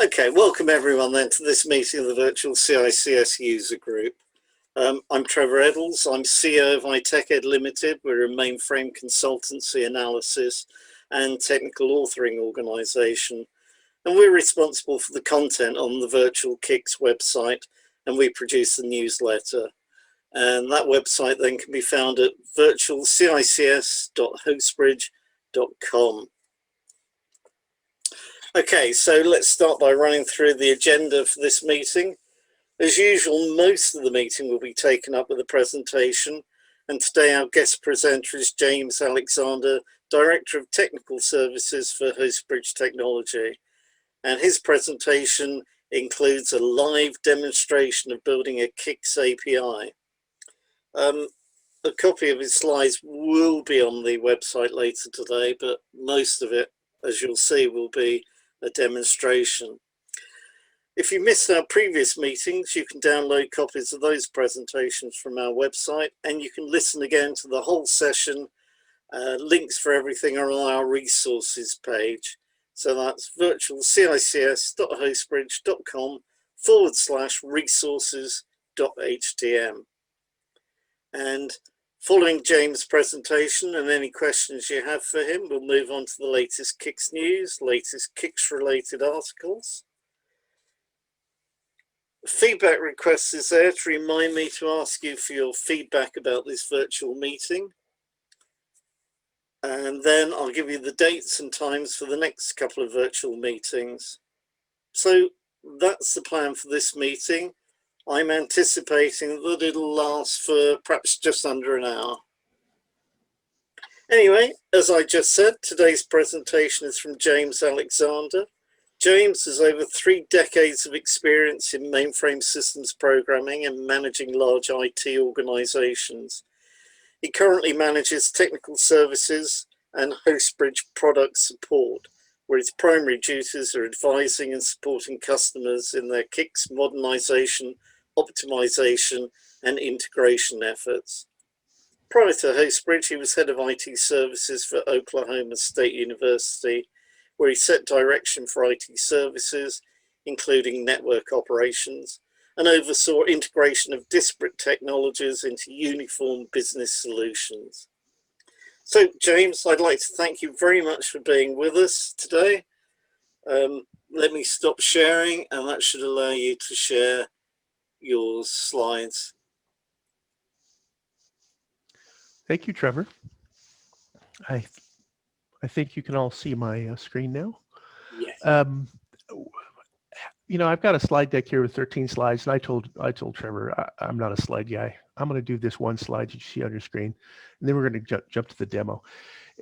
Okay, welcome everyone then to this meeting of the virtual CICS user group. I'm Trevor Eddles, I'm CEO of iTechEd Limited. We're a mainframe consultancy analysis and technical authoring organisation. And we're responsible for the content on the virtual CICS website, and we produce the newsletter. And that website then can be found at virtualcics.hostbridge.com. Okay, so let's start by running through the agenda for this meeting. As usual, most of the meeting will be taken up with a presentation, and today our guest presenter is James Alexander, Director of Technical Services for HostBridge Technology. And his presentation includes a live demonstration of building a CICS API. A copy of his slides will be on the website later today, but most of it, as you'll see, will be a demonstration. If you missed our previous meetings, you can download copies of those presentations from our website, and you can listen again to the whole session. Links for everything are on our resources page. So that's virtualcics.hostbridge.com/resources.htm. And following James' presentation and any questions you have for him, we'll move on to the latest CICS news, latest CICS-related articles. Feedback request is there to remind me to ask you for your feedback about this virtual meeting. And then I'll give you the dates and times for the next couple of virtual meetings. So that's the plan for this meeting. I'm anticipating that it'll last for perhaps just under an hour. Anyway, as I just said, today's presentation is from James Alexander. James has over 3 decades of experience in mainframe systems programming and managing large IT organizations. He currently manages technical services and HostBridge product support, where his primary duties are advising and supporting customers in their CICS modernization, optimization, and integration efforts. Prior to HostBridge, he was head of IT services for Oklahoma State University, where he set direction for IT services, including network operations, and oversaw integration of disparate technologies into uniform business solutions. So, James, I'd like to thank you very much for being with us today. Let me stop sharing, and that should allow you to share your slides. Thank you, Trevor. I think you can all see my screen now. Yes. You know, I've got a slide deck here with 13 slides, and I told Trevor I'm not a slide guy. I'm going to do this one slide that you see on your screen, and then we're going to jump to the demo.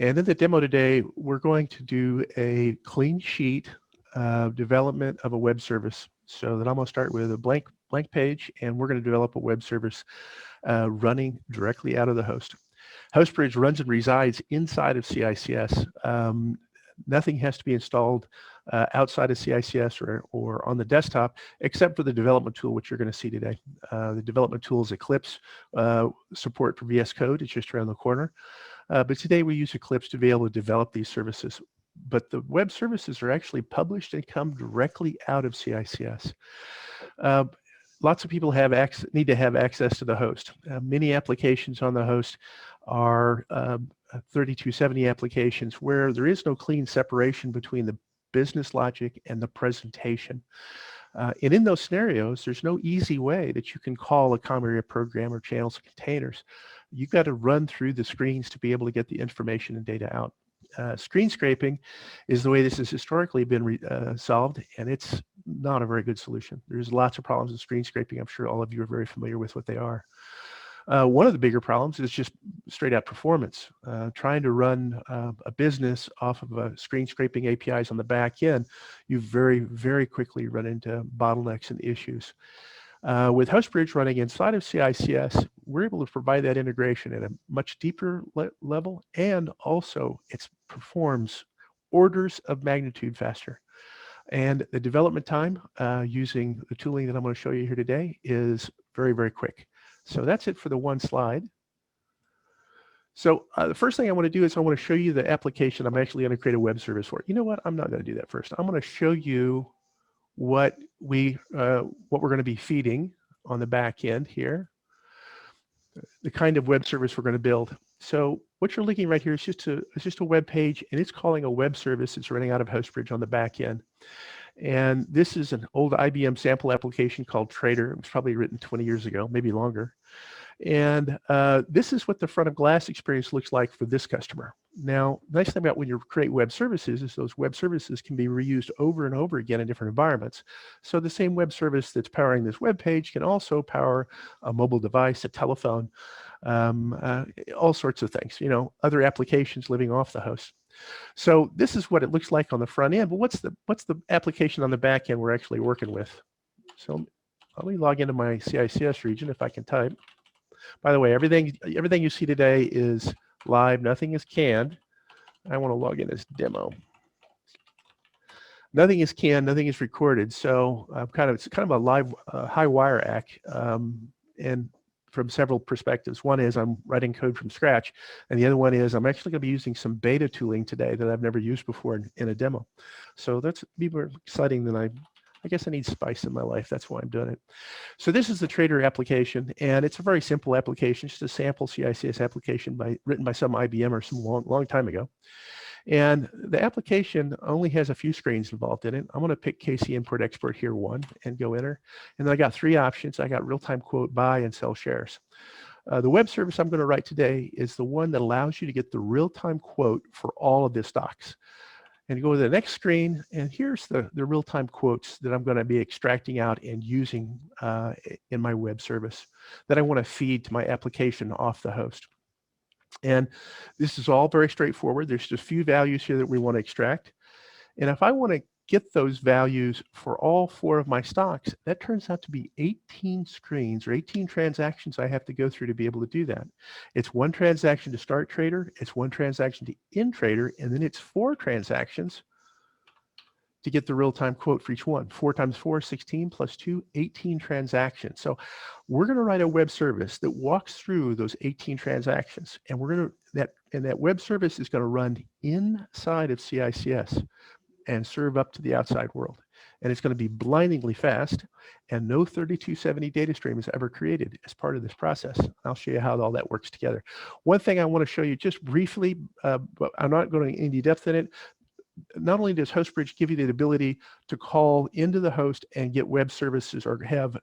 And in the demo today, we're going to do a clean sheet development of a web service. So that I'm going to start with a blank page, and we're going to develop a web service running directly out of the host. HostBridge runs and resides inside of CICS. Nothing has to be installed outside of CICS or on the desktop, except for the development tool, which you're going to see today. The development tool is Eclipse. Support for VS Code is just around the corner. But today we use Eclipse to be able to develop these services. But the web services are actually published and come directly out of CICS. Lots of people need to have access to the host. Many applications on the host are 3270 applications where there is no clean separation between the business logic and the presentation. And in those scenarios, there's no easy way that you can call a common area program or channels and containers. You've got to run through the screens to be able to get the information and data out. Screen scraping is the way this has historically been solved, and it's not a very good solution. There's lots of problems with screen scraping. I'm sure all of you are very familiar with what they are. One of the bigger problems is just straight out performance. Trying to run a business off of screen scraping APIs on the back end, you very, very quickly run into bottlenecks and issues. With HostBridge running inside of CICS, we're able to provide that integration at a much deeper level, and also it performs orders of magnitude faster. And the development time using the tooling that I'm going to show you here today is very, very quick. So that's it for the one slide. So the first thing I want to do is I want to show you the application I'm actually going to create a web service for. You know what? I'm not going to do that first. I'm going to show you what we're going to be feeding on the back end here, the kind of web service we're going to build. So what you're looking right here is just a web page, and it's calling a web service. It's running out of HostBridge on the back end. And this is an old IBM sample application called Trader. It was probably written 20 years ago, maybe longer. And this is what the front of glass experience looks like for this customer. Now, the nice thing about when you create web services is those web services can be reused over and over again in different environments. So the same web service that's powering this web page can also power a mobile device, a telephone, all sorts of things, other applications living off the host. So this is what it looks like on the front end, but what's the application on the back end we're actually working with? So let me log into my CICS region if I can type. By the way, everything you see today is live. Nothing is canned. I want to log in as demo. Nothing is canned. Nothing is recorded. So it's kind of a live high wire act, and from several perspectives. One is I'm writing code from scratch, and the other one is I'm actually going to be using some beta tooling today that I've never used before in a demo. So that's more exciting than I guess I need spice in my life. That's why I'm doing it. So this is the Trader application, and it's a very simple application, just a sample CICS application written by some IBMer some long time ago. And the application only has a few screens involved in it. I'm going to pick KC import export here 1 and go enter. And then I got 3 options. I got real-time quote, buy, and sell shares. The web service I'm going to write today is the one that allows you to get the real-time quote for all of the stocks. And go to the next screen, and here's the real-time quotes that I'm going to be extracting out and using in my web service that I want to feed to my application off the host. And this is all very straightforward. There's just a few values here that we want to extract. And if I want to get those values for all 4 of my stocks, that turns out to be 18 screens or 18 transactions I have to go through to be able to do that. It's 1 transaction to start Trader, it's 1 transaction to end Trader, and then it's 4 transactions to get the real-time quote for each one. 4 times 4, 16 plus 2, 18 transactions. So we're going to write a web service that walks through those 18 transactions, and that web service is going to run inside of CICS and serve up to the outside world. And it's going to be blindingly fast, and no 3270 data stream is ever created as part of this process. I'll show you how all that works together. One thing I want to show you just briefly, but I'm not going into depth in it. Not only does HostBridge give you the ability to call into the host and get web services or have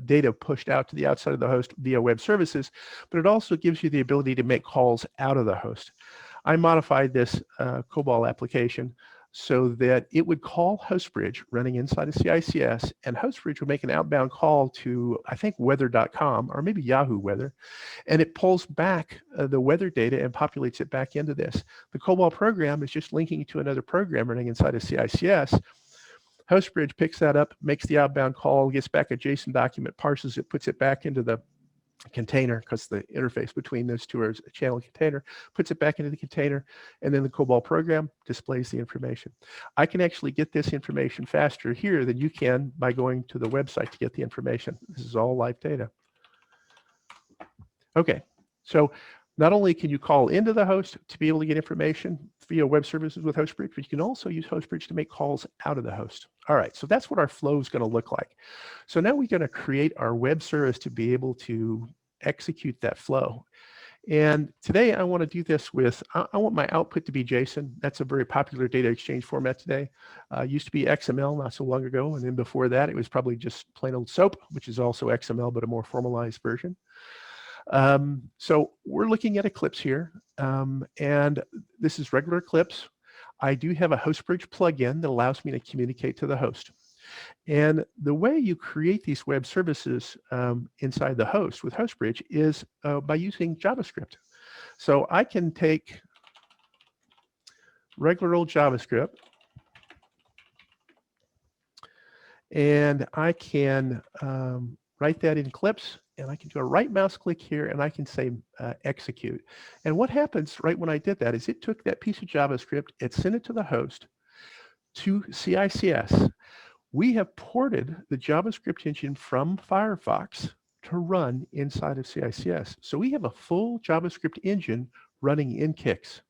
data pushed out to the outside of the host via web services, but it also gives you the ability to make calls out of the host. I modified this COBOL application so that it would call HostBridge running inside of CICS, and HostBridge would make an outbound call to, I think, weather.com or maybe Yahoo Weather, and it pulls back the weather data and populates it back into this. The COBOL program is just linking to another program running inside of CICS. HostBridge picks that up, makes the outbound call, gets back a JSON document, parses it, puts it back into the container, because the interface between those two is a channel container, puts it back into the container, and then the COBOL program displays the information. I can actually get this information faster here than you can by going to the website to get the information. This is all live data. Okay, so not only can you call into the host to be able to get information via web services with HostBridge, but you can also use HostBridge to make calls out of the host. All right, so that's what our flow is going to look like. So now we're going to create our web service to be able to execute that flow. And today I want to do this with, I want my output to be JSON. That's a very popular data exchange format today. Used to be XML not so long ago. And then before that, it was probably just plain old SOAP, which is also XML, but a more formalized version. So we're looking at Eclipse here, and this is regular Eclipse. I do have a HostBridge plugin that allows me to communicate to the host. And the way you create these web services inside the host with HostBridge is by using JavaScript. So I can take regular old JavaScript, and I can write that in Eclipse, and I can do a right mouse click here, and I can say execute. And what happens right when I did that is it took that piece of JavaScript, it sent it to the host to CICS. We have ported the JavaScript engine from Firefox to run inside of CICS. So we have a full JavaScript engine running in CICS.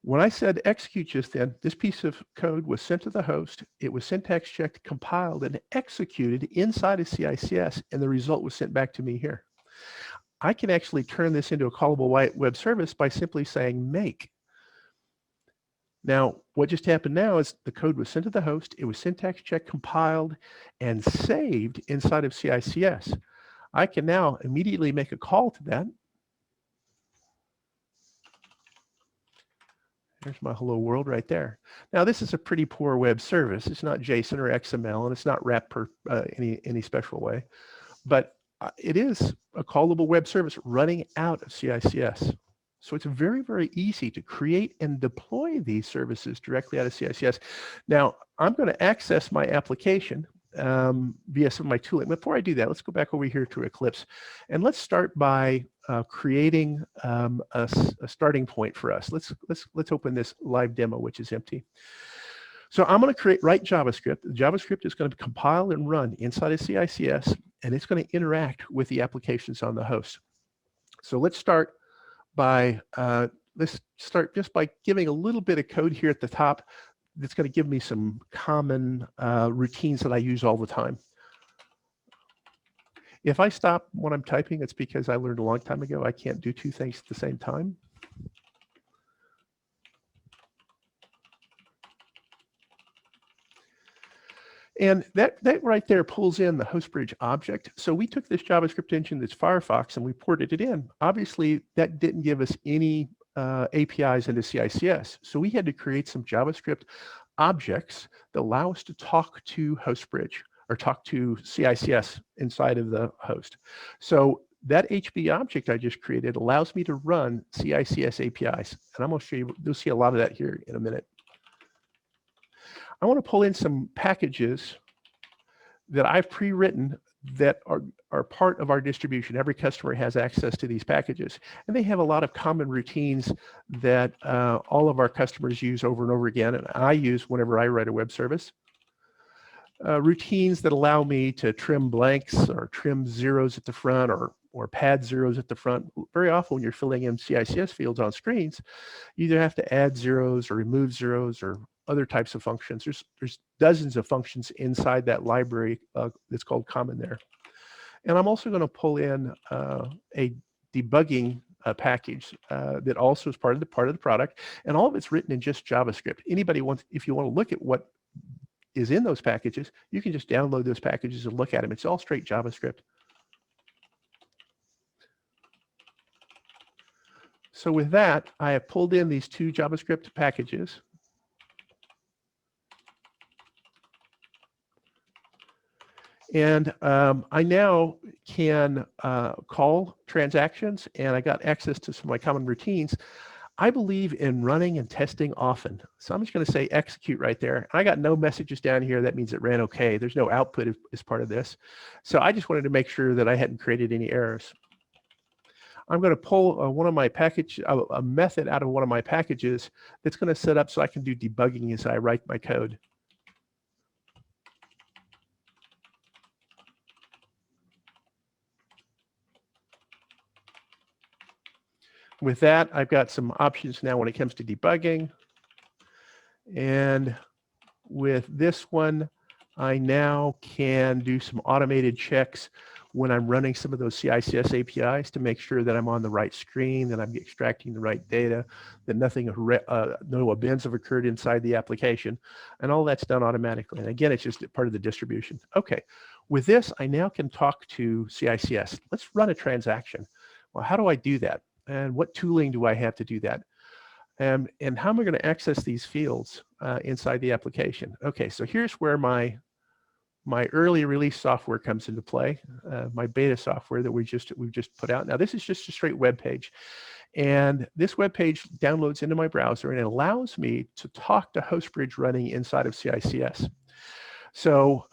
When I said execute just then, this piece of code was sent to the host. It was syntax checked, compiled, and executed inside of CICS, and the result was sent back to me here. I can actually turn this into a callable web service by simply saying make. Now, what just happened now is the code was sent to the host. It was syntax checked, compiled, and saved inside of CICS. I can now immediately make a call to that. There's my hello world right there. Now, this is a pretty poor web service. It's not JSON or XML, and it's not wrapped per any special way. But it is a callable web service running out of CICS. So it's very, very easy to create and deploy these services directly out of CICS. Now, I'm going to access my application via some of my tooling. Before I do that, let's go back over here to Eclipse, and let's start by creating a starting point for us. Let's open this live demo, which is empty. So I'm going to write JavaScript. The JavaScript is going to compile and run inside of CICS, and it's going to interact with the applications on the host. So let's start just by giving a little bit of code here at the top that's going to give me some common routines that I use all the time. If I stop when I'm typing, it's because I learned a long time ago I can't do two things at the same time. And that right there pulls in the HostBridge object. So we took this JavaScript engine that's Firefox and we ported it in. Obviously, that didn't give us any APIs into CICS. So we had to create some JavaScript objects that allow us to talk to HostBridge or talk to CICS inside of the host. So that HB object I just created allows me to run CICS APIs. And I'm going to show you, you'll see a lot of that here in a minute. I want to pull in some packages that I've pre-written that are part of our distribution. Every customer has access to these packages, and they have a lot of common routines that all of our customers use over and over again, and I use whenever I write a web service. Routines that allow me to trim blanks or trim zeros at the front or pad zeros at the front. Very often when you're filling in CICS fields on screens, you either have to add zeros or remove zeros or other types of functions. There's dozens of functions inside that library that's called common there. And I'm also going to pull in a debugging package that also is part of the product, and all of it's written in just JavaScript. Anybody wants, if you want to look at what is in those packages, you can just download those packages and look at them. It's all straight JavaScript. So with that, I have pulled in these two JavaScript packages. And I now can call transactions, and I got access to some of my common routines. I believe in running and testing often. So I'm just going to say execute right there. I got no messages down here. That means it ran okay. There's no output as part of this. So I just wanted to make sure that I hadn't created any errors. I'm going to pull one of my a method out of one of my packages that's going to set up so I can do debugging as I write my code. With that, I've got some options now when it comes to debugging. And with this one, I now can do some automated checks when I'm running some of those CICS APIs to make sure that I'm on the right screen, that I'm extracting the right data, that no events have occurred inside the application, and all that's done automatically. And again, it's just part of the distribution. Okay, with this, I now can talk to CICS. Let's run a transaction. Well, how do I do that? And what tooling do I have to do that? And how am I going to access these fields inside the application? Okay, so here's where my early release software comes into play, my beta software that we've just put out. Now, this is just a straight web page. And this web page downloads into my browser, and it allows me to talk to HostBridge running inside of CICS. So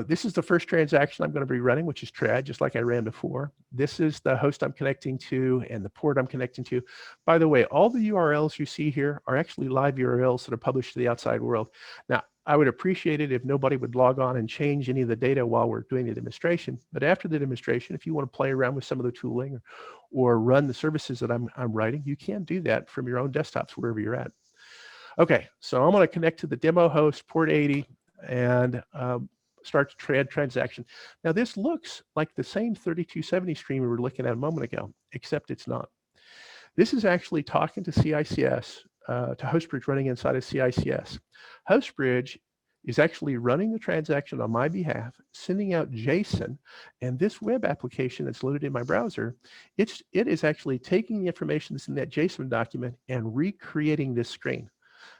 this is the first transaction I'm going to be running, which is trad, just like I ran before. This is the host I'm connecting to and the port I'm connecting to. By the way, all the URLs you see here are actually live URLs that are published to the outside world. Now, I would appreciate it if nobody would log on and change any of the data while we're doing the demonstration. But after the demonstration, if you want to play around with some of the tooling or run the services that I'm writing, you can do that from your own desktops wherever you're at. Okay, so I'm going to connect to the demo host, port 80, and start to trade transaction. Now this looks like the same 3270 screen we were looking at a moment ago, except it's not. This is actually talking to CICS, to HostBridge running inside of CICS. HostBridge is actually running the transaction on my behalf, sending out JSON, and this web application that's loaded in my browser, it is actually taking the information that's in that JSON document and recreating this screen.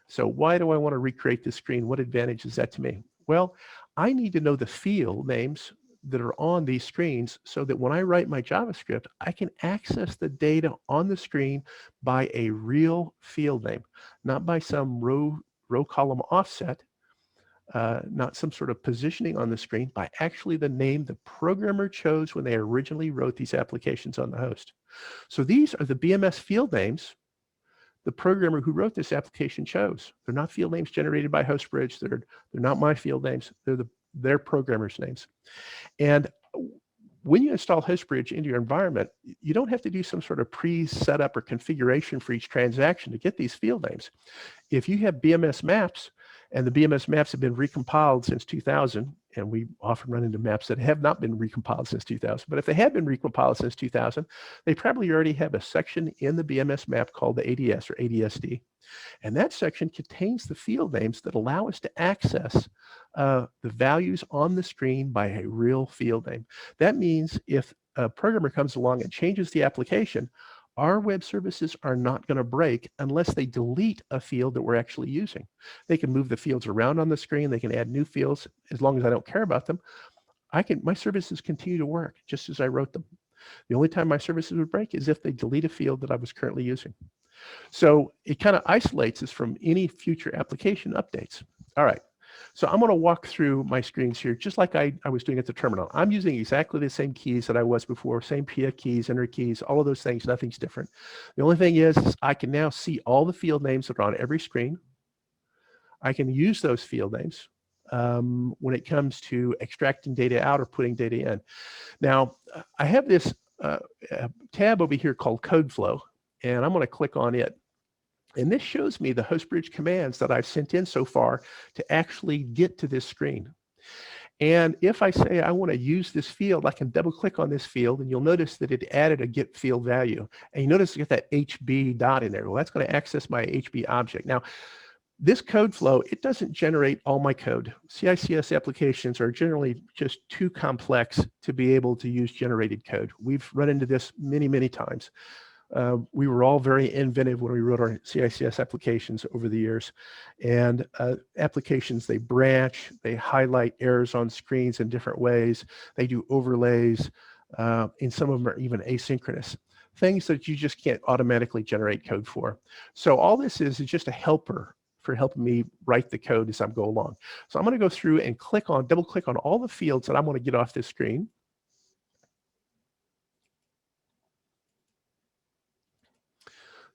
So why do I want to recreate this screen? What advantage is that to me? Well, I need to know the field names that are on these screens so that when I write my JavaScript, I can access the data on the screen by a real field name, not by some row column offset, not some sort of positioning on the screen, by actually the name the programmer chose when they originally wrote these applications on the host. So these are the BMS field names the programmer who wrote this application chose. They're not field names generated by HostBridge. They're not my field names. They're their programmers' names. And when you install HostBridge into your environment, you don't have to do some sort of pre-setup or configuration for each transaction to get these field names. If you have BMS maps, and the BMS maps have been recompiled since 2000, and we often run into maps that have not been recompiled since 2000, but if they have been recompiled since 2000, they probably already have a section in the BMS map called the ADS or ADSD. And that section contains the field names that allow us to access the values on the screen by a real field name. That means if a programmer comes along and changes the application, our web services are not going to break unless they delete a field that we're actually using. They can move the fields around on the screen. They can add new fields. As long as I don't care about them, my services continue to work just as I wrote them. The only time my services would break is if they delete a field that I was currently using. So it kind of isolates us from any future application updates. All right. So I'm going to walk through my screens here, just like I was doing at the terminal. I'm using exactly the same keys that I was before, same PIA keys, enter keys, all of those things, nothing's different. The only thing is I can now see all the field names that are on every screen. I can use those field names when it comes to extracting data out or putting data in. Now, I have this tab over here called Code Flow, and I'm going to click on it. And this shows me the HostBridge commands that I've sent in so far to actually get to this screen. And if I say I want to use this field, I can double click on this field, and you'll notice that it added a get field value. And you notice you get that HB dot in there. Well, that's going to access my HB object. Now, this code flow, it doesn't generate all my code. CICS applications are generally just too complex to be able to use generated code. We've run into this many, many times. We were all very inventive when we wrote our CICS applications over the years. And applications, they branch, they highlight errors on screens in different ways. They do overlays, and some of them are even asynchronous. Things that you just can't automatically generate code for. So all this is just a helper for helping me write the code as I go along. So I'm going to go through and double click on all the fields that I want to get off this screen.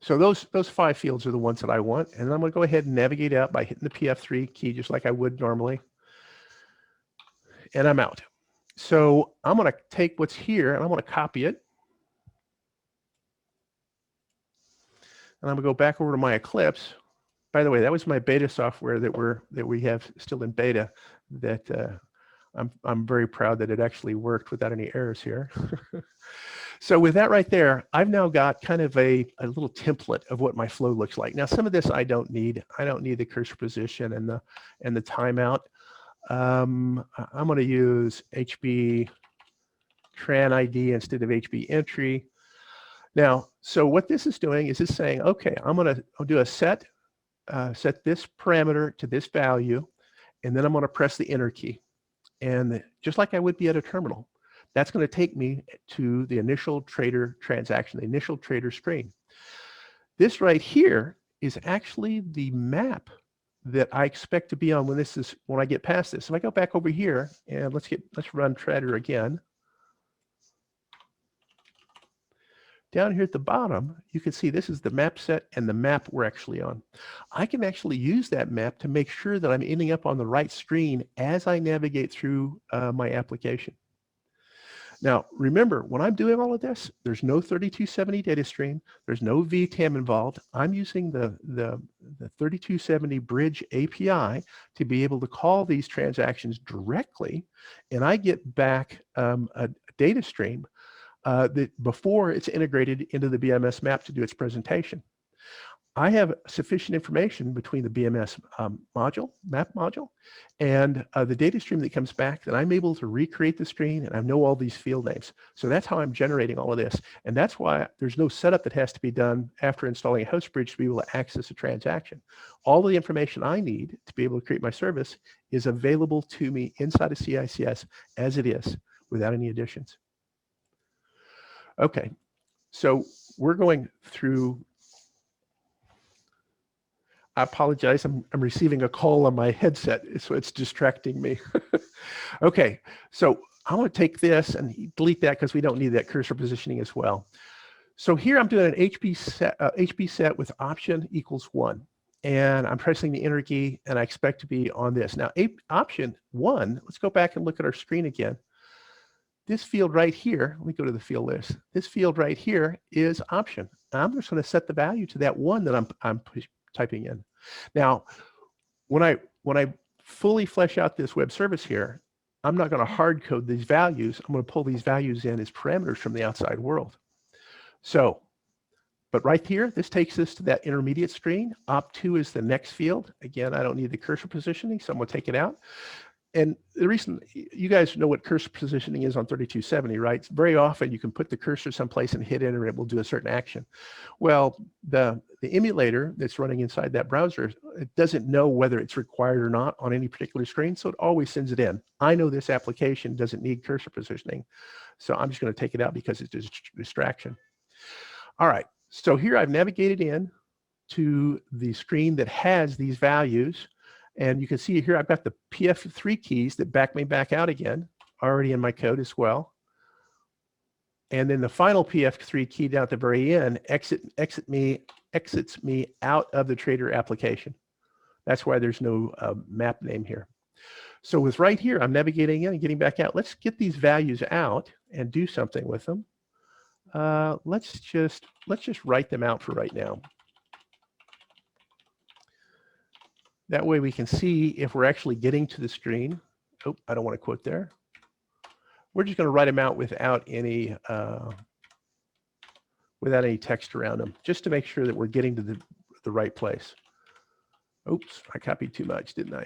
So those 5 fields are the ones that I want, and I'm going to go ahead and navigate out by hitting the PF3 key just like I would normally, and I'm out. So I'm going to take what's here and I'm going to copy it, and I'm going to go back over to my Eclipse. By the way, that was my beta software that we have still in beta. That I'm very proud that it actually worked without any errors here. So with that right there, I've now got kind of a little template of what my flow looks like. Now, some of this I don't need. I don't need the cursor position and the timeout. I'm going to use HB tran ID instead of HB entry. Now, so what this is doing is it's saying, okay, I'll do a set this parameter to this value, and then I'm going to press the enter key. And just like I would be at a terminal, that's going to take me to the initial trader transaction, the initial trader screen. This right here is actually the map that I expect to be on when I get past this. If I go back over here and let's run trader again. Down here at the bottom, you can see this is the map set and the map we're actually on. I can actually use that map to make sure that I'm ending up on the right screen as I navigate through my application. Now, remember, when I'm doing all of this, there's no 3270 data stream. There's no VTAM involved. I'm using the 3270 Bridge API to be able to call these transactions directly, and I get back a data stream that before it's integrated into the BMS map to do its presentation. I have sufficient information between the BMS map module, and the data stream that comes back that I'm able to recreate the screen, and I know all these field names. So that's how I'm generating all of this. And that's why there's no setup that has to be done after installing a HostBridge to be able to access a transaction. All the information I need to be able to create my service is available to me inside of CICS as it is, without any additions. Okay, so we're going through. I apologize, I'm receiving a call on my headset, so it's distracting me. Okay, so I'm going to take this and delete that because we don't need that cursor positioning as well. So here I'm doing an HB set with option equals 1, and I'm pressing the enter key, and I expect to be on this. Now, option 1, let's go back and look at our screen again. This field right here, let me go to the field list. This field right here is option. I'm just going to set the value to that 1 that I'm typing in. Now, when I fully flesh out this web service here, I'm not going to hard code these values. I'm going to pull these values in as parameters from the outside world. So, but right here, this takes us to that intermediate screen. Op2 is the next field. Again, I don't need the cursor positioning, so I'm going to take it out. And the reason, you guys know what cursor positioning is on 3270, right? Very often you can put the cursor someplace and hit enter, and it will do a certain action. Well, the emulator that's running inside that browser, it doesn't know whether it's required or not on any particular screen, so it always sends it in. I know this application doesn't need cursor positioning, so I'm just going to take it out because it's a distraction. All right, so here I've navigated in to the screen that has these values. And you can see here, I've got the PF3 keys that back me back out again, already in my code as well. And then the final PF3 key down at the very end exits me out of the Trader application. That's why there's no map name here. So with right here, I'm navigating in and getting back out. Let's get these values out and do something with them. Let's just write them out for right now. That way we can see if we're actually getting to the screen. Oh, I don't want to quote there. We're just going to write them out without any text around them, just to make sure that we're getting to the right place. Oops, I copied too much, didn't I?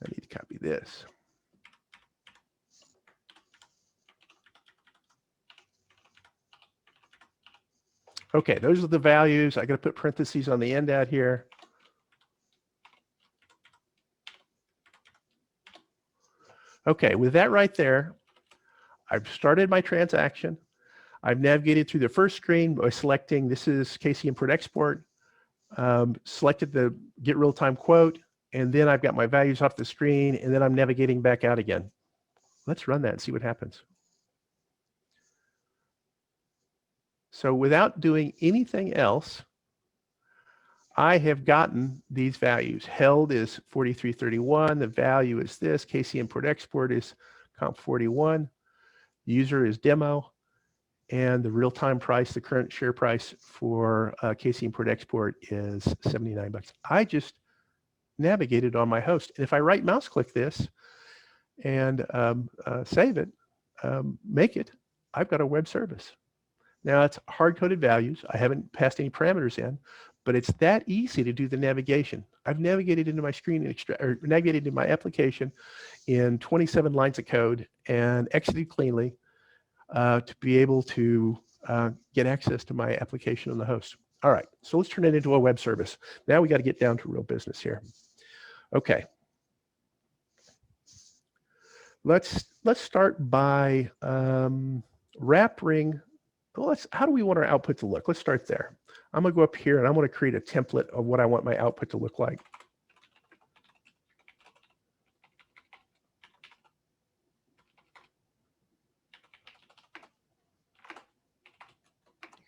I need to copy this. Okay, those are the values. I got to put parentheses on the end out here. Okay, with that right there, I've started my transaction. I've navigated through the first screen by selecting, this is KC import export, selected the get real-time quote, and then I've got my values off the screen, and then I'm navigating back out again. Let's run that and see what happens. So without doing anything else, I have gotten these values. Held is 4331. The value is this. KC import export is comp 41. User is demo. And the real-time price, the current share price for KC import export is 79 bucks. I just navigated on my host. And if I right mouse click this and save it, make it, I've got a web service. Now it's hard-coded values. I haven't passed any parameters in, but it's that easy to do the navigation. I've navigated into my screen and navigated into my application in 27 lines of code and exited cleanly to be able to get access to my application on the host. All right, so let's turn it into a web service. Now we got to get down to real business here. Okay. Let's start by wrapping. Well, how do we want our output to look? Let's start there. I'm going to go up here and I'm going to create a template of what I want my output to look like.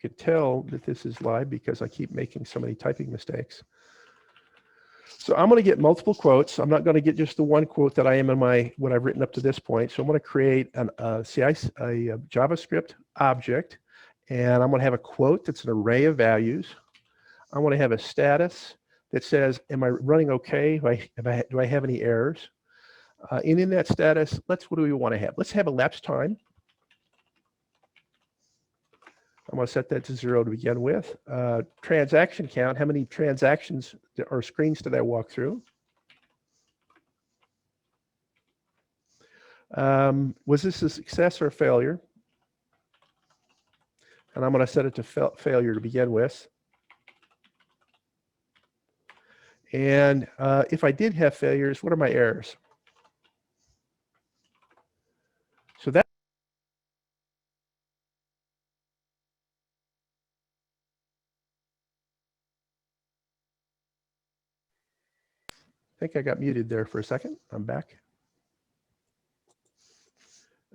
You can tell that this is live because I keep making so many typing mistakes. So I'm going to get multiple quotes. I'm not going to get just the one quote that I am in what I've written up to this point. So I'm going to create a JavaScript object, and I'm going to have a quote that's an array of values. I want to have a status that says, am I running okay? Do I have any errors? And in that status, what do we want to have? Let's have elapsed time. I'm going to set that to 0 to begin with. Transaction count, how many transactions or screens did I walk through? Was this a success or a failure? And I'm going to set it to failure to begin with. And if I did have failures, what are my errors? So that I think I got muted there for a second. I'm back.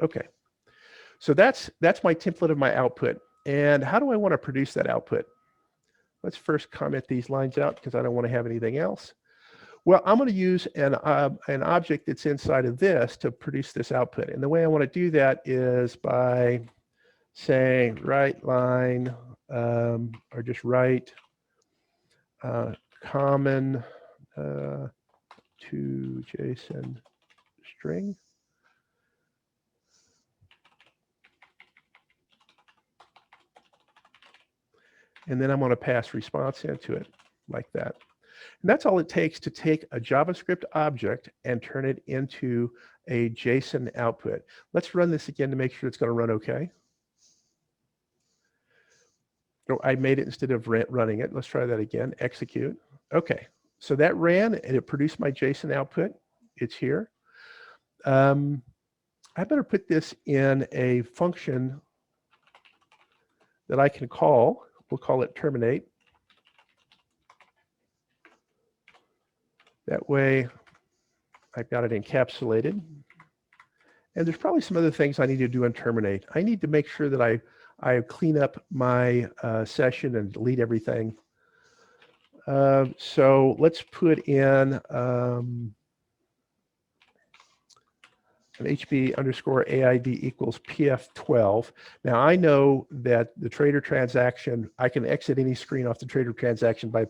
Okay. So that's my template of my output. And how do I want to produce that output? Let's first comment these lines out because I don't want to have anything else. Well, I'm going to use an object that's inside of this to produce this output. And the way I want to do that is by saying write line or just write common to JSON string. And then I'm going to pass response into it like that. And that's all it takes to take a JavaScript object and turn it into a JSON output. Let's run this again to make sure it's going to run okay. No, I made it instead of running it. Let's try that again. Execute. Okay. So that ran and it produced my JSON output. It's here. I better put this in a function that I can call. We'll call it terminate. That way I've got it encapsulated. And there's probably some other things I need to do in terminate. I need to make sure that I clean up my session and delete everything. So let's put in an HB_AID equals PF12. Now I know that the trader transaction, I can exit any screen off the trader transaction by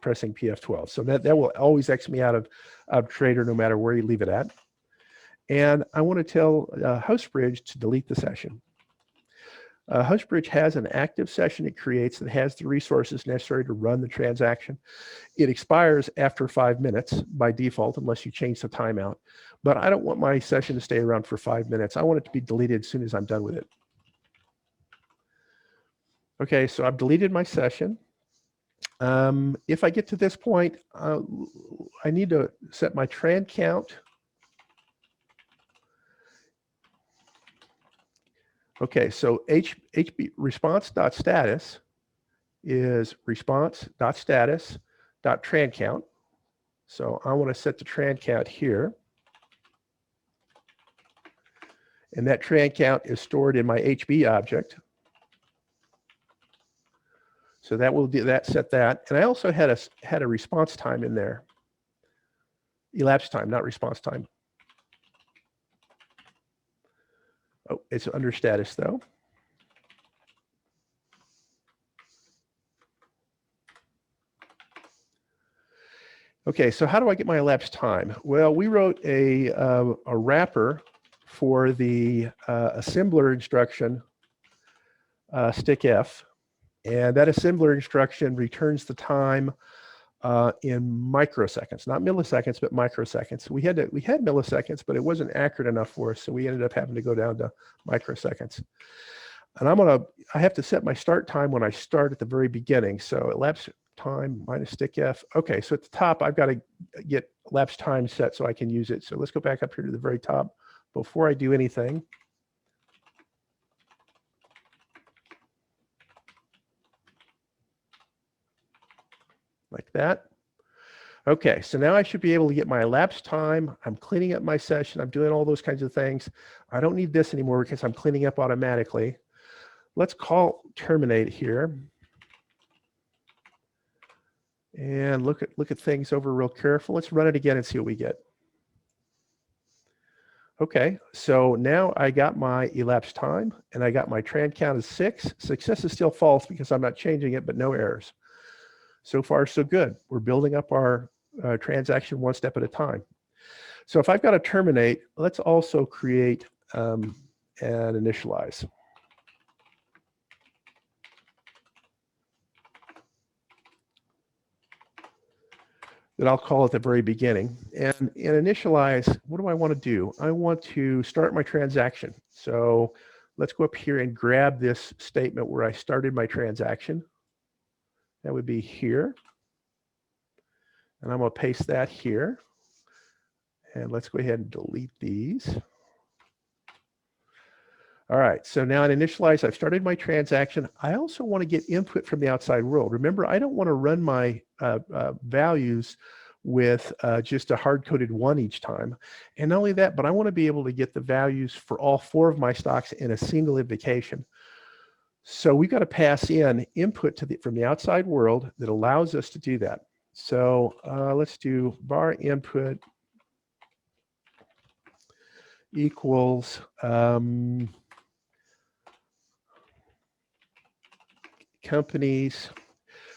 pressing PF12. So that will always exit me out of trader no matter where you leave it at. And I want to tell HostBridge to delete the session. HostBridge has an active session it creates that has the resources necessary to run the transaction. It expires after 5 minutes by default, unless you change the timeout. But I don't want my session to stay around for 5 minutes. I want it to be deleted as soon as I'm done with it. Okay, so I've deleted my session. If I get to this point, I need to set my tran count. Okay, so HB response.status is response.status.tran count. So I want to set the tran count here. And that tran count is stored in my HB object. So that will do that, set that. And I also had a response time in there. Elapsed time, not response time. Oh, it's under status though. Okay, so how do I get my elapsed time? Well, we wrote a wrapper for the assembler instruction stickf, and that assembler instruction returns the time in microseconds, not milliseconds, but microseconds. We had milliseconds, but it wasn't accurate enough for us, so we ended up having to go down to microseconds. And I have to set my start time when I start at the very beginning. So elapsed time minus stickf. Okay, so at the top, I've got to get elapsed time set so I can use it. So let's go back up here to the very top before I do anything. Like that. Okay, so now I should be able to get my elapsed time. I'm cleaning up my session. I'm doing all those kinds of things. I don't need this anymore because I'm cleaning up automatically. Let's call terminate here. and look at things over real careful. Let's run it again and see what we get. Okay, so now I got my elapsed time and I got my tran count as 6. Success is still false because I'm not changing it, but no errors. So far, so good. We're building up our transaction one step at a time. So if I've got to terminate, let's also create and initialize. That I'll call at the very beginning. And in initialize, what do I want to do? I want to start my transaction. So let's go up here and grab this statement where I started my transaction. That would be here. And I'm going to paste that here. And let's go ahead and delete these. All right, so now in initialize, I've started my transaction. I also want to get input from the outside world. Remember, I don't want to run my values with just a hard-coded 1 each time. And not only that, but I want to be able to get the values for all 4 of my stocks in a single invocation. So we've got to pass in input from the outside world that allows us to do that. So let's do var input equals companies.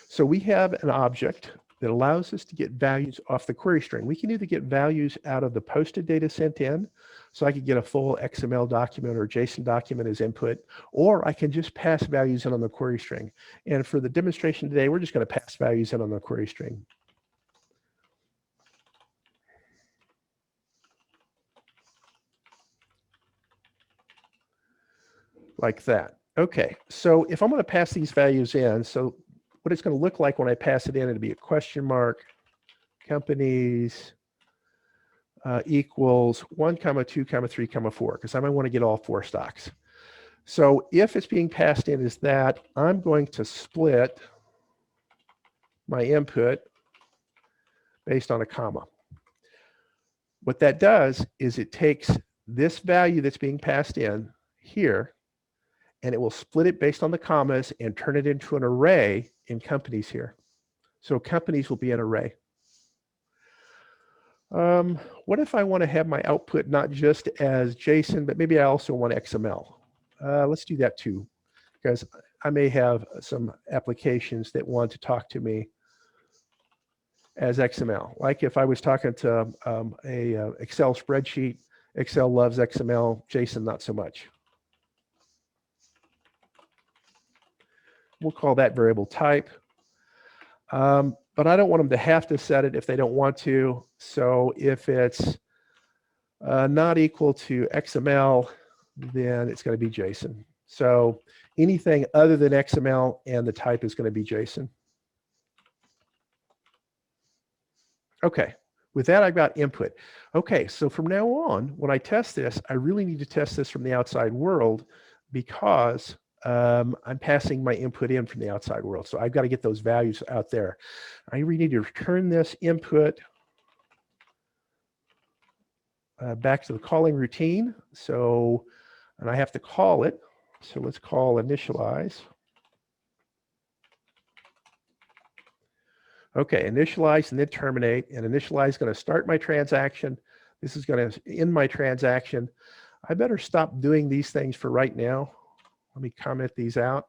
So we have an object that allows us to get values off the query string. We can either get values out of the posted data sent in, so I could get a full XML document or JSON document as input, or I can just pass values in on the query string. And for the demonstration today, we're just going to pass values in on the query string. Like that. Okay, so if I'm going to pass these values in, so what it's going to look like when I pass it in, it'll be a question mark, companies equals 1, 2, 3, 4, because I might want to get all 4 stocks. So if it's being passed in as that, I'm going to split my input based on a comma. What that does is it takes this value that's being passed in here, and it will split it based on the commas and turn it into an array in companies here. So companies will be an array. What if I want to have my output not just as JSON, but maybe I also want XML? Let's do that too, because I may have some applications that want to talk to me as XML. Like if I was talking to a Excel spreadsheet, Excel loves XML, JSON not so much. We'll call that variable type. But I don't want them to have to set it if they don't want to. So if it's not equal to XML, then it's going to be JSON. So anything other than XML and the type is going to be JSON. Okay, with that, I've got input. Okay, so from now on, when I test this, I really need to test this from the outside world because I'm passing my input in from the outside world. So I've got to get those values out there. I really need to return this input back to the calling routine. So, and I have to call it. So let's call initialize. Okay, initialize and then terminate. And initialize is going to start my transaction. This is going to end my transaction. I better stop doing these things for right now. Let me comment these out.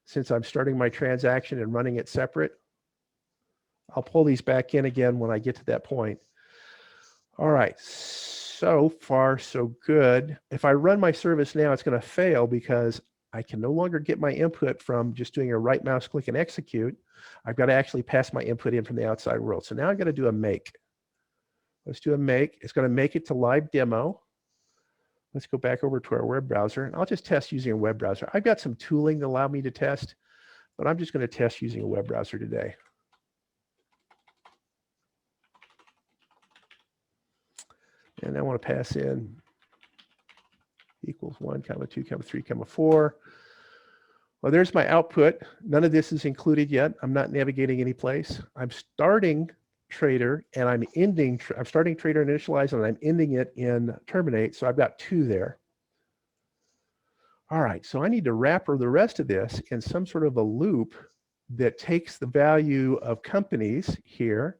Since I'm starting my transaction and running it separate, I'll pull these back in again when I get to that point. All right, so far so good. If I run my service now, it's going to fail because I can no longer get my input from just doing a right mouse click and execute. I've got to actually pass my input in from the outside world. So now I've got to do a make. Let's do a make. It's going to make it to live demo. Let's go back over to our web browser, and I'll just test using a web browser. I've got some tooling to allow me to test, but I'm just going to test using a web browser today. And I want to pass in equals 1, 2, 3, 4. Well, there's my output. None of this is included yet. I'm not navigating any place. I'm starting Trader and I'm starting Trader initialize and I'm ending it in terminate. So I've got 2 there. All right, so I need to wrap the rest of this in some sort of a loop that takes the value of companies here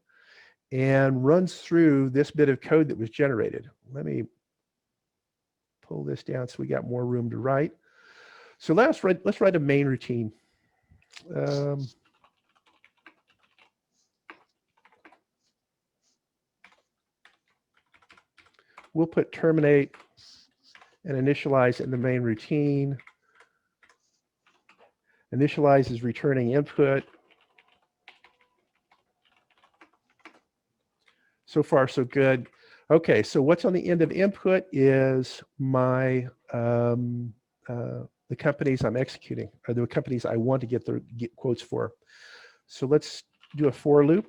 and runs through this bit of code that was generated. Let me pull this down so we got more room to write. So let's write a main routine. We'll put terminate and initialize in the main routine. Initialize is returning input. So far, so good. Okay, so what's on the end of input is my the companies I'm executing, or the companies I want to get quotes for. So let's do a for loop.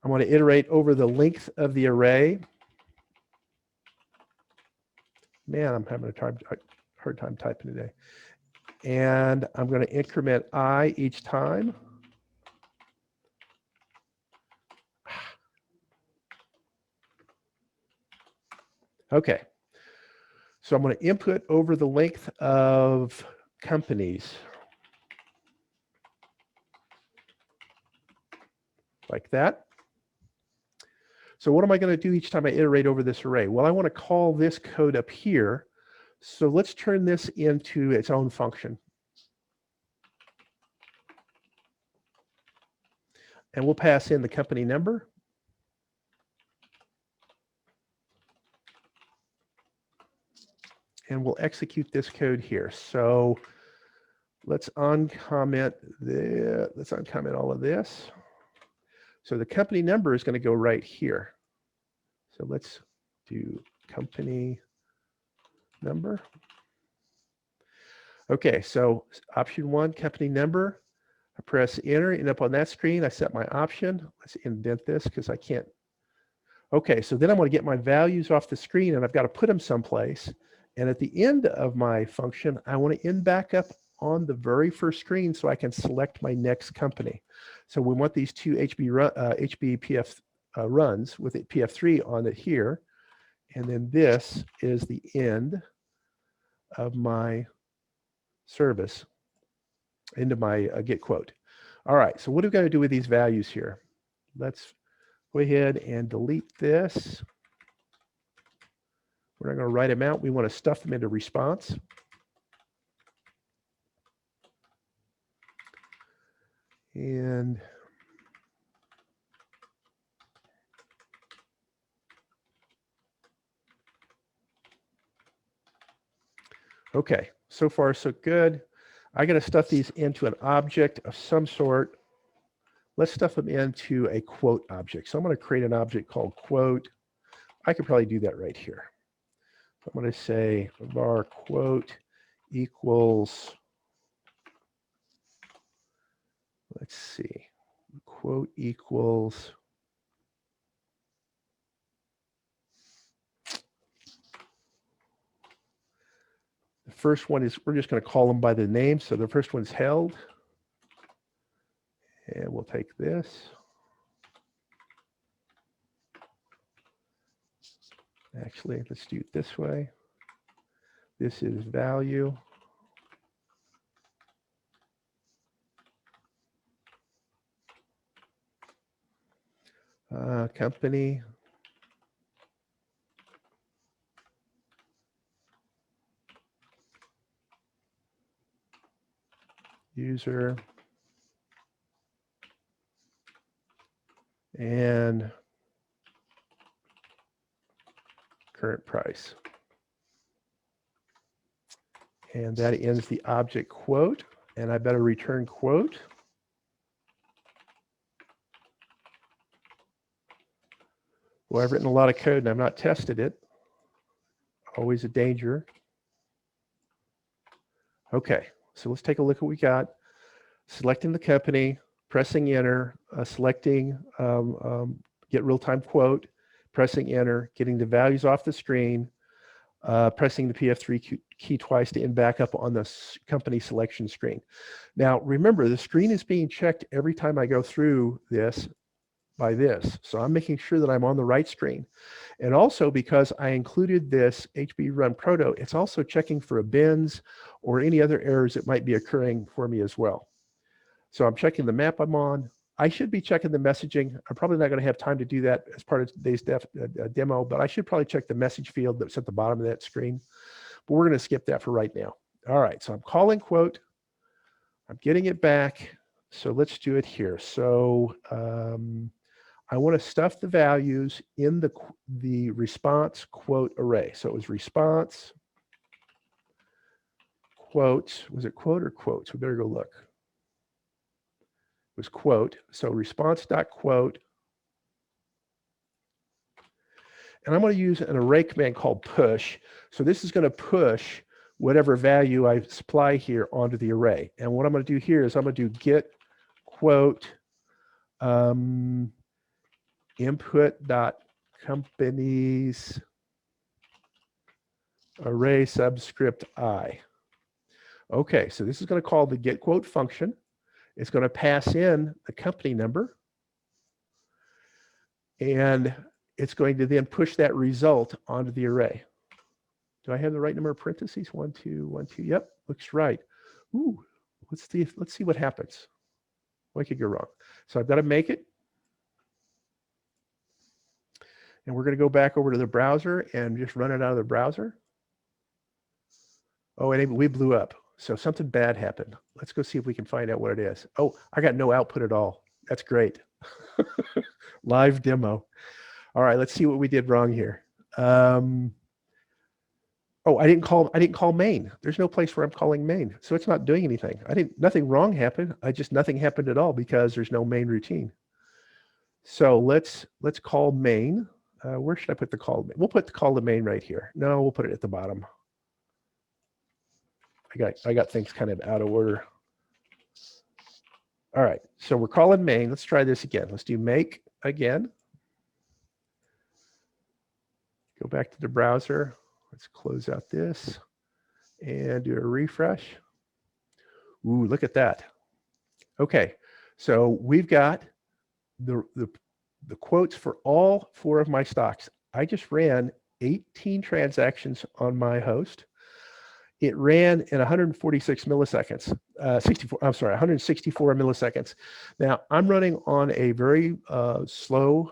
I want to iterate over the length of the array. Man, I'm having a hard time typing today. And I'm going to increment I each time. Okay. So I'm going to input over the length of companies. Like that. So what am I going to do each time I iterate over this array? Well, I want to call this code up here. So let's turn this into its own function. And we'll pass in the company number. And we'll execute this code here. So let's uncomment all of this. So the company number is going to go right here. So let's do company number. Okay, so option 1, company number. I press enter, and up on that screen, I set my option. Let's indent this because I can't. Okay, so then I'm going to get my values off the screen, and I've got to put them someplace. And at the end of my function, I want to end back up on the very first screen so I can select my next company. So we want these two HBPF runs with PF3 on it here. And then this is the end of my service, into my get quote. All right, so what do we got to do with these values here? Let's go ahead and delete this. We're not going to write them out. We want to stuff them into response. And okay, so far so good. I got to stuff these into an object of some sort. Let's stuff them into a quote object. So I'm going to create an object called quote. I could probably do that right here. I'm going to say var quote equals, let's see, quote equals, the first one is, we're just going to call them by the name. So the first one's held. And we'll take this. Actually, let's do it this way. This is value. Company. User. And current price. And that ends the object quote. And I better return quote. Well, I've written a lot of code and I've not tested it. Always a danger. Okay, so let's take a look at what we got. Selecting the company, pressing enter, selecting get real-time quote, pressing enter, getting the values off the screen, pressing the PF3 key twice to end back up on the company selection screen. Now, remember, the screen is being checked every time I go through this by this. So I'm making sure that I'm on the right screen. And also because I included this HB run proto, it's also checking for a bins or any other errors that might be occurring for me as well. So I'm checking the map I'm on. I should be checking the messaging. I'm probably not going to have time to do that as part of today's demo, but I should probably check the message field that's at the bottom of that screen. But we're going to skip that for right now. All right, so I'm calling quote. I'm getting it back. So let's do it here. So I want to stuff the values in the response quote array. So it was response quotes. Was it quote or quotes? We better go look. It was quote. So response.quote. And I'm going to use an array command called push. So this is going to push whatever value I supply here onto the array. And what I'm going to do here is I'm going to do get quote input.companies array subscript I. Okay, so this is going to call the get quote function. It's going to pass in the company number. And it's going to then push that result onto the array. Do I have the right number of parentheses? 1, 2, 1, 2. Yep, looks right. Ooh, let's see what happens. What could go wrong? So I've got to make it. And we're going to go back over to the browser and just run it out of the browser. Oh, and we blew up. So something bad happened. Let's go see if we can find out what it is. Oh, I got no output at all. That's great. Live demo. All right, let's see what we did wrong here. Oh, I didn't call main. There's no place where I'm calling main. So it's not doing anything. Nothing wrong happened. Nothing happened at all because there's no main routine. So let's call main. Where should I put the call? We'll put the call to main right here. No, we'll put it at the bottom. I got things kind of out of order. All right, so we're calling main. Let's try this again. Let's do make again. Go back to the browser. Let's close out this and do a refresh. Ooh, look at that. Okay, so we've got the quotes for all 4 of my stocks. I just ran 18 transactions on my host. It ran in 146 milliseconds, 164 milliseconds. Now, I'm running on a very slow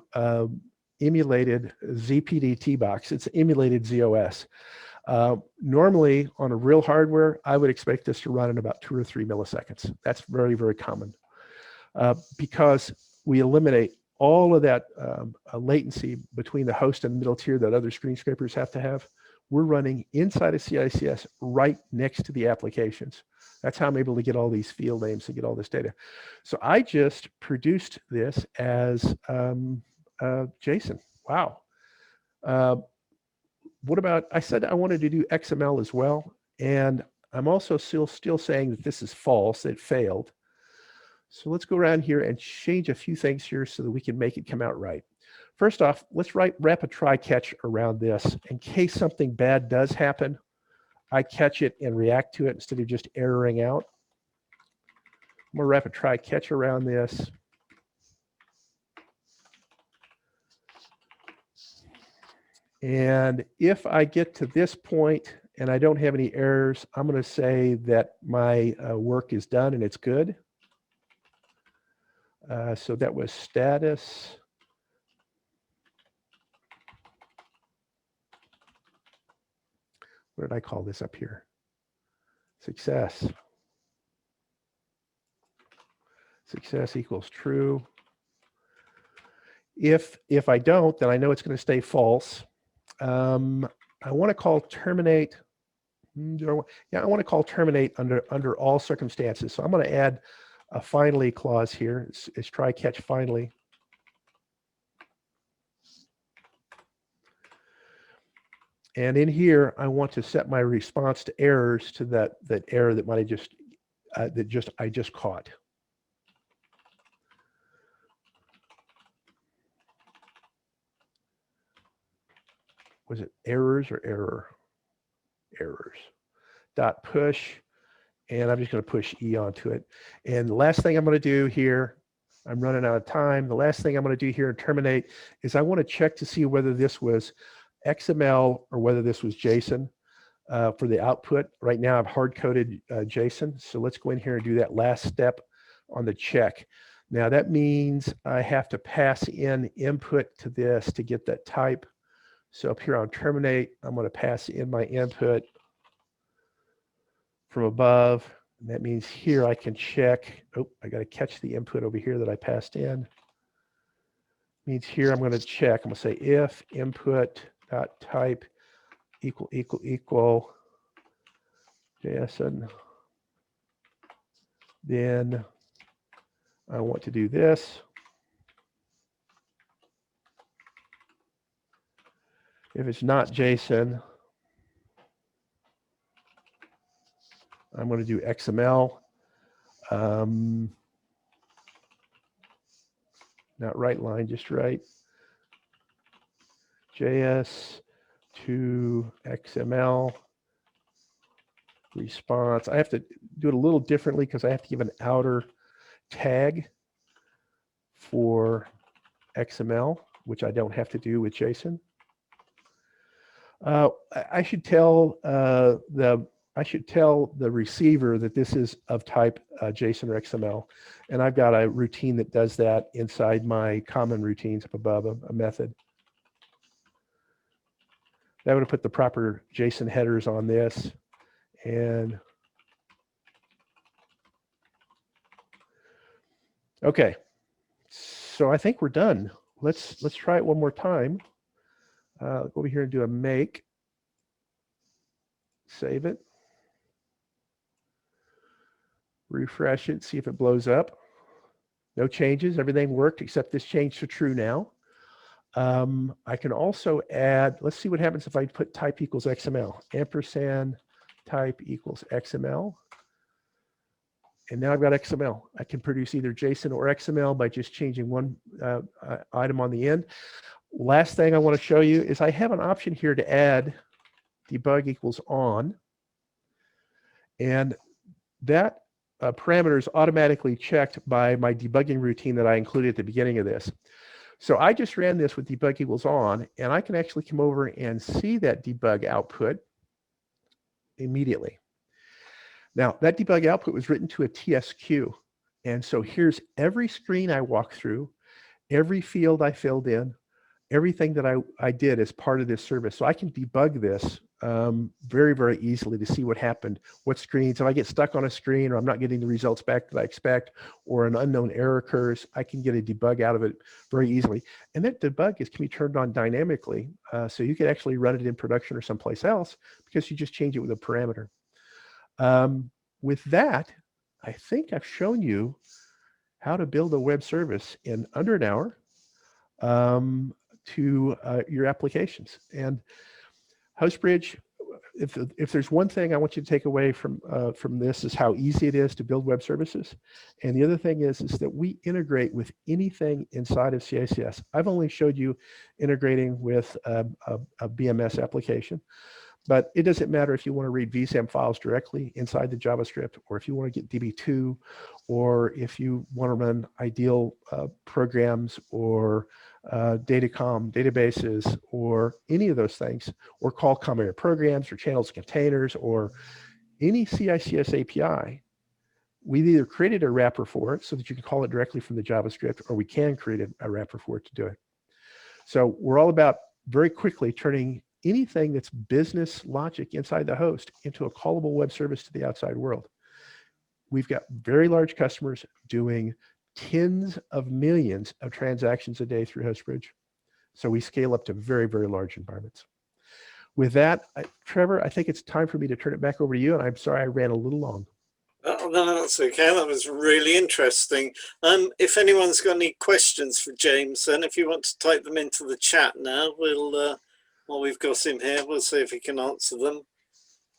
emulated ZPDT box. It's emulated ZOS. Normally, on a real hardware, I would expect this to run in about 2 or 3 milliseconds. That's very, very common because we eliminate all of that latency between the host and the middle tier that other screen scrapers have to have. We're running inside of CICS right next to the applications. That's how I'm able to get all these field names and get all this data. So I just produced this as JSON. Wow. What about, I said I wanted to do XML as well. And I'm also still saying that this is false, it failed. So let's go around here and change a few things here so that we can make it come out right. First off, let's wrap a try catch around this. In case something bad does happen, I catch it and react to it instead of just erroring out. I'm going to wrap a try catch around this. And if I get to this point and I don't have any errors, I'm going to say that my work is done and it's good. So that was status. What did I call this up here? Success. Success equals true. If I don't, then I know it's going to stay false. I want to call terminate. I want to call terminate under all circumstances. So I'm going to add a finally clause here. It's try catch finally. And in here, I want to set my response to errors to that error that might have I just caught. Was it errors or error? Errors. Dot push, and I'm just going to push E onto it. And the last thing I'm going to do here, I'm running out of time. The last thing I'm going to do here and terminate is I want to check to see whether this was XML or whether this was JSON for the output. Right now I've hard-coded JSON. So let's go in here and do that last step on the check. Now that means I have to pass in input to this to get that type. So up here on terminate, I'm going to pass in my input from above. And that means here I can check. Oh, I got to catch the input over here that I passed in. Means here I'm going to check. I'm going to say if input dot type equal JSON, then I want to do this. If it's not JSON, I'm going to do XML. Not right line, just right. JS to XML response. I have to do it a little differently because I have to give an outer tag for XML, which I don't have to do with JSON. I should tell the receiver that this is of type JSON or XML, and I've got a routine that does that inside my common routines up above, a method. That would put the proper JSON headers on this, and okay. So I think we're done. Let's try it one more time. Go over here and do a make. Save it. Refresh it, see if it blows up. No changes, everything worked except this changed to true now. I can also add, let's see what happens if I put type equals XML, ampersand type equals XML. And now I've got XML. I can produce either JSON or XML by just changing one item on the end. Last thing I want to show you is I have an option here to add debug equals on. And that parameter is automatically checked by my debugging routine that I included at the beginning of this. So I just ran this with debug equals on, and I can actually come over and see that debug output immediately. Now, that debug output was written to a TSQ. And so here's every screen I walked through, every field I filled in, everything that I did as part of this service. So I can debug this very, very easily to see what happened, what screens. If I get stuck on a screen or I'm not getting the results back that I expect, or an unknown error occurs, I can get a debug out of it very easily. And that debug can be turned on dynamically. So you could actually run it in production or someplace else because you just change it with a parameter. With that, I think I've shown you how to build a web service in under an hour to your applications. And HostBridge, if there's one thing I want you to take away from this is how easy it is to build web services. And the other thing is that we integrate with anything inside of CICS. I've only showed you integrating with a BMS application. But it doesn't matter if you want to read vSAM files directly inside the JavaScript, or if you want to get DB2, or if you want to run ideal programs or datacom databases, or any of those things, or call common area programs or channels and containers, or any CICS API. We've either created a wrapper for it so that you can call it directly from the JavaScript, or we can create a wrapper for it to do it. So we're all about very quickly turning anything that's business logic inside the host into a callable web service to the outside world. We've got very large customers doing tens of millions of transactions a day through HostBridge. So we scale up to very, very large environments. With that, Trevor, I think it's time for me to turn it back over to you. And I'm sorry I ran a little long. Oh, no, that's okay. That was really interesting. If anyone's got any questions for James, then if you want to type them into the chat now, we'll while we've got him here, we'll see if he can answer them.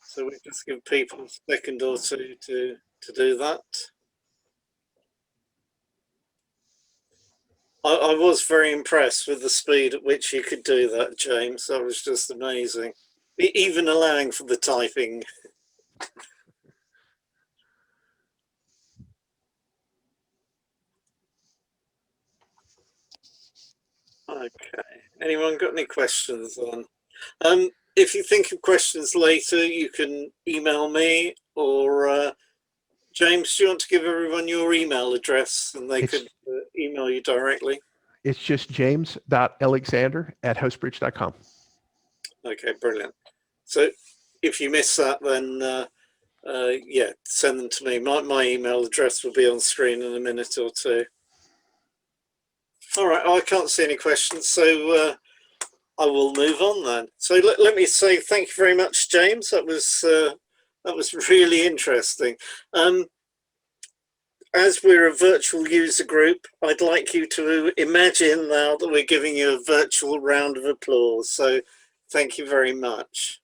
So we just give people a second or two to do that. I was very impressed with the speed at which you could do that, James. That was just amazing. Even allowing for the typing. Anyone got any questions on? If you think of questions later, you can email me, or James, do you want to give everyone your email address and they could email you directly? It's just james.alexander@hostbridge.com. Okay, brilliant. So if you miss that, then yeah, send them to me. My email address will be on screen in a minute or two. All right, I can't see any questions, so I will move on then. So let me say thank you very much, James. That was really interesting. As we're a virtual user group, I'd like you to imagine now that we're giving you a virtual round of applause. So thank you very much.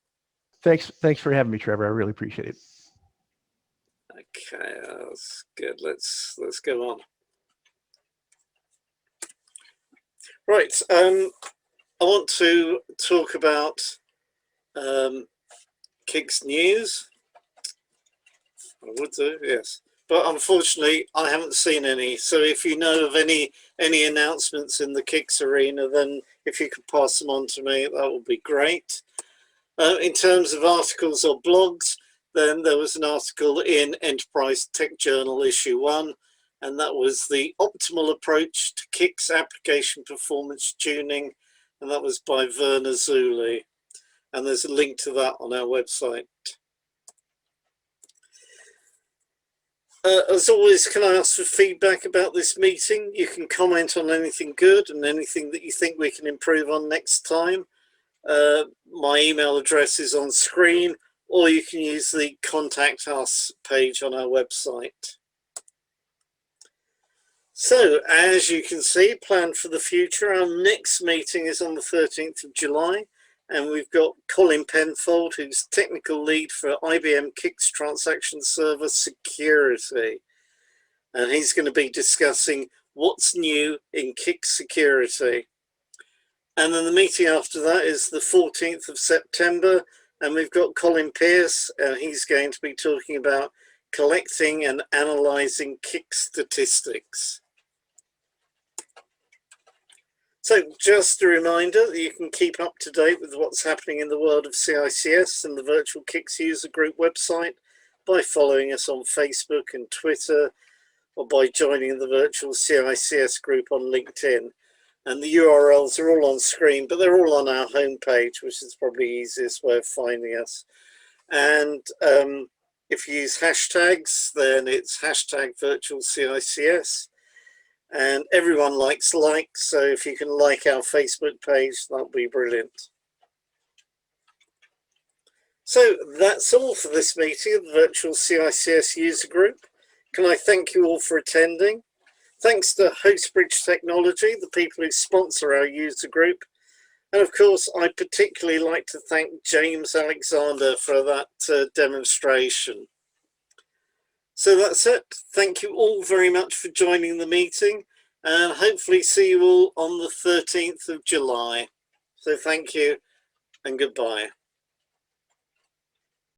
Thanks for having me, Trevor. I really appreciate it. Okay, that's good. Let's go on. Right, I want to talk about CICS news. I would do, yes. But unfortunately, I haven't seen any. So if you know of any announcements in the CICS arena, then if you could pass them on to me, that would be great. In terms of articles or blogs, then there was an article in Enterprise Tech Journal issue 1, and that was the optimal approach to CICS application performance tuning, and that was by Werner Zuli. And there's a link to that on our website. As always, can I ask for feedback about this meeting? You can comment on anything good and anything that you think we can improve on next time. My email address is on screen, or you can use the Contact Us page on our website. So, as you can see, planned for the future, our next meeting is on the 13th of July, and we've got Colin Penfold, who's technical lead for IBM CICS Transaction Server Security. And he's going to be discussing what's new in CICS security. And then the meeting after that is the 14th of September, and we've got Colin Pierce, and he's going to be talking about collecting and analyzing CICS statistics. So just a reminder that you can keep up to date with what's happening in the world of CICS and the virtual CICS user group website by following us on Facebook and Twitter, or by joining the virtual CICS group on LinkedIn. And the URLs are all on screen, but they're all on our homepage, which is probably the easiest way of finding us. And if you use hashtags, then it's #virtualCICS. And everyone likes likes, so if you can like our Facebook page, that'll be brilliant. So that's all for this meeting of the virtual CICS user group. Can I thank you all for attending? Thanks to HostBridge Technology, the people who sponsor our user group. And of course, I'd particularly like to thank James Alexander for that demonstration. So that's it. Thank you all very much for joining the meeting, and hopefully see you all on the 13th of July. So thank you and goodbye.